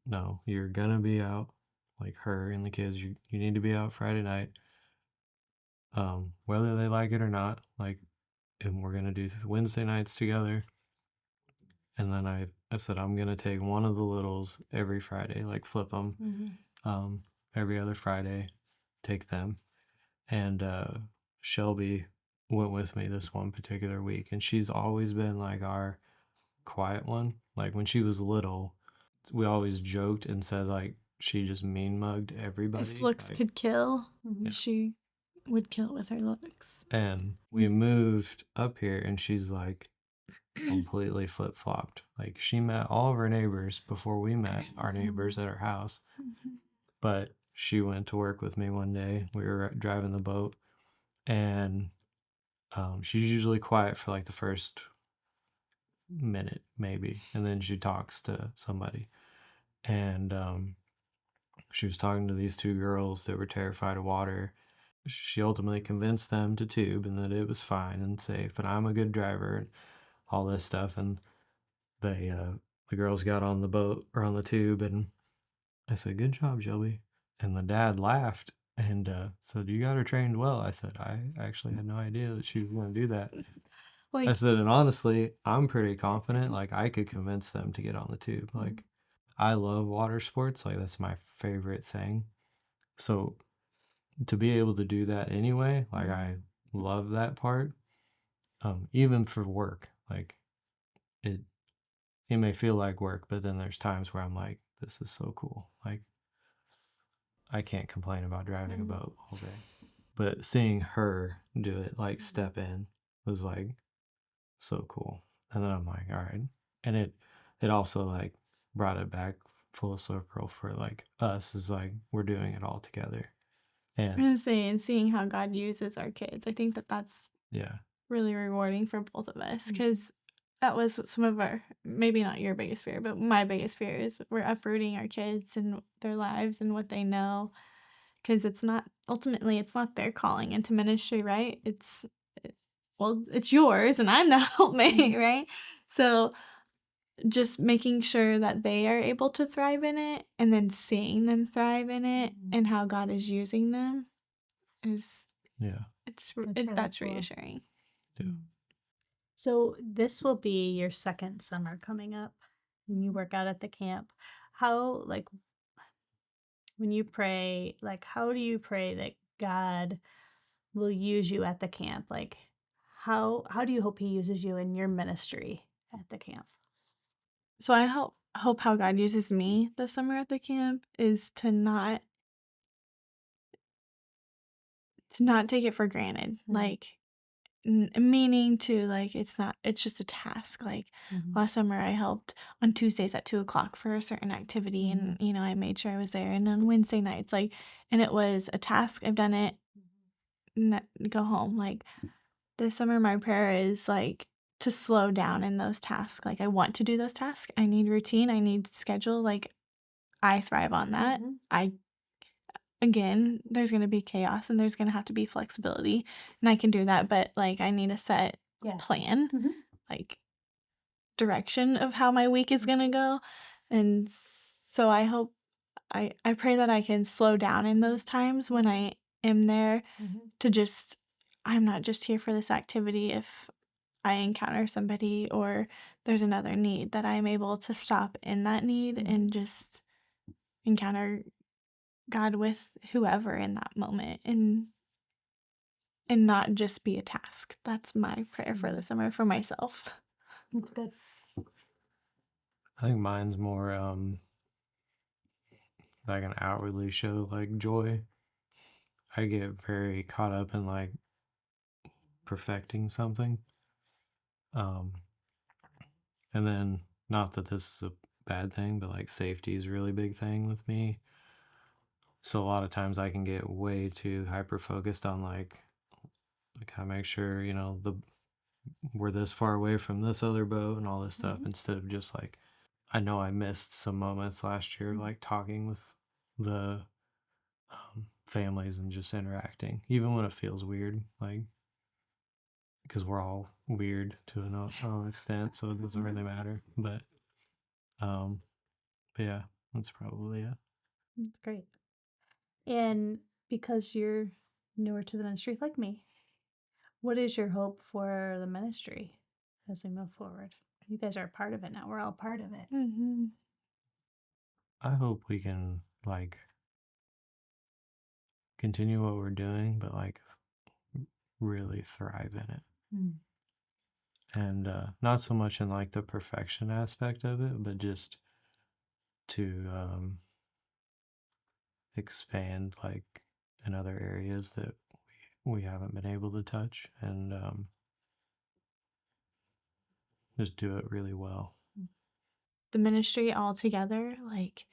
no, you're gonna be out, like her and the kids. You need to be out Friday night, whether they like it or not. Like, and we're gonna do Wednesday nights together. And then I said I'm gonna take one of the littles every Friday, like flip them, every other Friday, take them. And Shelby went with me this one particular week, and she's always been like our quiet one. Like when she was little, we always joked and said like she just mean mugged everybody. If looks like, could kill, Yeah. she would kill with her looks. And we moved up here, and she's like completely flip flopped. Like she met all of her neighbors before we met our neighbors at her house. But she went to work with me one day. We were driving the boat, and she's usually quiet for like the first minute, maybe, and then she talks to somebody. And she was talking to these two girls that were terrified of water. She ultimately convinced them to tube and that it was fine and safe, and I'm a good driver and all this stuff. And they, the girls got on the boat or on the tube, and I said, "Good job, Shelby." And the dad laughed and said, "You got her trained well." I said, "I actually had no idea that she was going to do that." I Like, said, "And honestly, I'm pretty confident. Like, I could convince them to get on the tube. Like, I love water sports. Like, that's my favorite thing. So to be able to do that anyway, like, I love that part. Even for work, like, it it may feel like work, but then there's times where I'm like, this is so cool. Like, I can't complain about driving a boat all day. But seeing her do it, like step in, was like so cool. And then I'm like, all right. And it also like brought it back full circle for like us, is like we're doing it all together. I'm And gonna say, and seeing how God uses our kids, I think that that's yeah, really rewarding for both of us, because that was some of our, maybe not your biggest fear, but my biggest fear is we're uprooting our kids and their lives and what they know, because it's not, ultimately it's not their calling into ministry, right? Well, it's yours and I'm the helpmate, right? So just making sure that they are able to thrive in it, and then seeing them thrive in it and how God is using them is, yeah, that's reassuring. yeah. So this will be your second summer coming up and you work out at the camp. How, like, when you pray, like, how do you pray that God will use you at the camp? Like, how do you hope he uses you in your ministry at the camp? So I hope how God uses me this summer at the camp is to not take it for granted. Like, meaning to, like, it's just a task. Like, last summer I helped on Tuesdays at 2 o'clock for a certain activity, and I made sure I was there. And on Wednesday nights, like, and it was a task. I've done it. Go home. Like, this summer, my prayer is like to slow down in those tasks. Like, I want to do those tasks. I need routine. I need schedule. Like, I thrive on that. Again, there's going to be chaos and there's going to have to be flexibility, and I can do that, but like, I need a set plan, like direction of how my week is going to go. And so I hope, I pray that I can slow down in those times when I am there, to just, I'm not just here for this activity. If I encounter somebody or there's another need, that I'm able to stop in that need and just encounter God with whoever in that moment, and not just be a task. That's my prayer for the summer for myself. That's good. I think mine's more like an outwardly show like joy. I get very caught up in like perfecting something. And then, not that this is a bad thing, but like safety is a really big thing with me. So a lot of times I can get way too hyper focused on like I make sure, we're this far away from this other boat and all this stuff, instead of just like, I know I missed some moments last year, like talking with the families and just interacting, even when it feels weird, like, because we're all weird to an extent, so it doesn't really matter. But yeah, that's probably it. That's great. And because you're newer to the ministry like me, what is your hope for the ministry as we move forward? You guys are a part of it now. We're all part of it. I hope we can like continue what we're doing, but like really thrive in it. And not so much in like the perfection aspect of it, but just to expand like in other areas that we haven't been able to touch, and just do it really well. The ministry all together, like,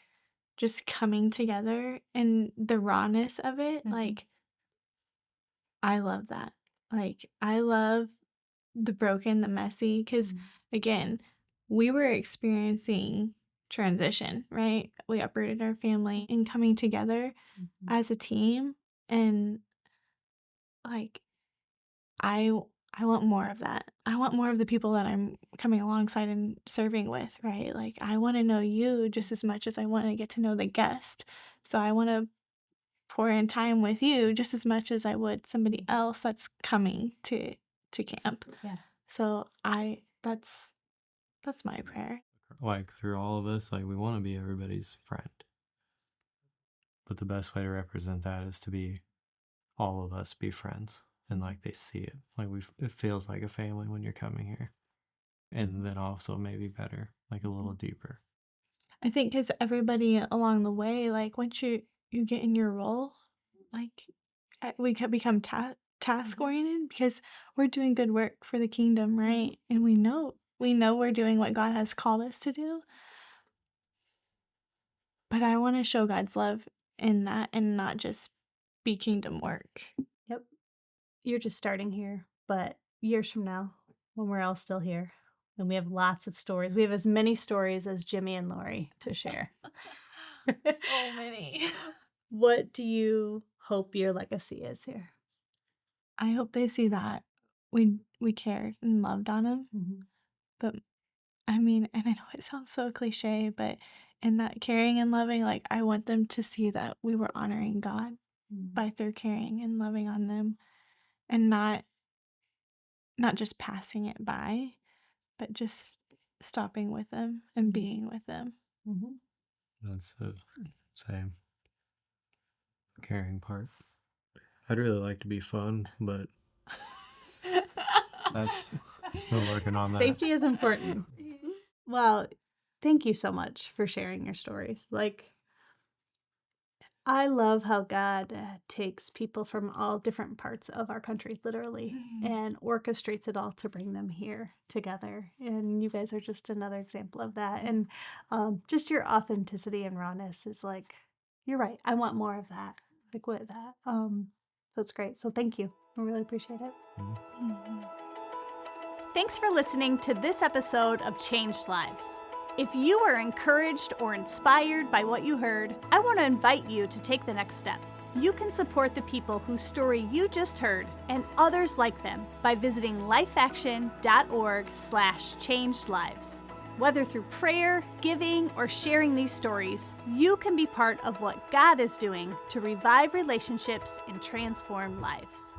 just coming together and the rawness of it, like, I love that. Like, I love the broken, the messy, because again, we were experiencing transition, right? We uprooted our family and coming together as a team, and like, I want more of that. I want more of the people that I'm coming alongside and serving with, right? Like, I want to know you just as much as I want to get to know the guest. So I want to pour in time with you just as much as I would somebody else that's coming to camp. Yeah. So that's my prayer. Like through all of us, like we want to be everybody's friend, but the best way to represent that is to be all of us be friends, and like they see it, like it feels like a family when you're coming here, and then also maybe better, like a little deeper. I think because everybody along the way, like, once you get in your role, like, we could become task oriented, because we're doing good work for the kingdom, right? And we know we're doing what God has called us to do. But I want to show God's love in that and not just be kingdom work. Yep. You're just starting here, but years from now, when we're all still here, and we have lots of stories, we have as many stories as Jimmy and Lori to share. So many. What do you hope your legacy is here? I hope they see that we cared and loved on them. But I mean, and I know it sounds so cliche, but in that caring and loving, like, I want them to see that we were honoring God by through caring and loving on them, and not just passing it by, but just stopping with them and being with them. That's the same caring part. I'd really like to be fun, but that's still working on that. Safety is important. Well, thank you so much for sharing your stories. Like, I love how God takes people from all different parts of our country, literally, and orchestrates it all to bring them here together. And you guys are just another example of that. And just your authenticity and rawness is like, you're right. I want more of that. Like with that. So it's great. So thank you. I really appreciate it. Thanks for listening to this episode of Changed Lives. If you were encouraged or inspired by what you heard, I want to invite you to take the next step. You can support the people whose story you just heard and others like them by visiting lifeaction.org/changedlives. Whether through prayer, giving, or sharing these stories, you can be part of what God is doing to revive relationships and transform lives.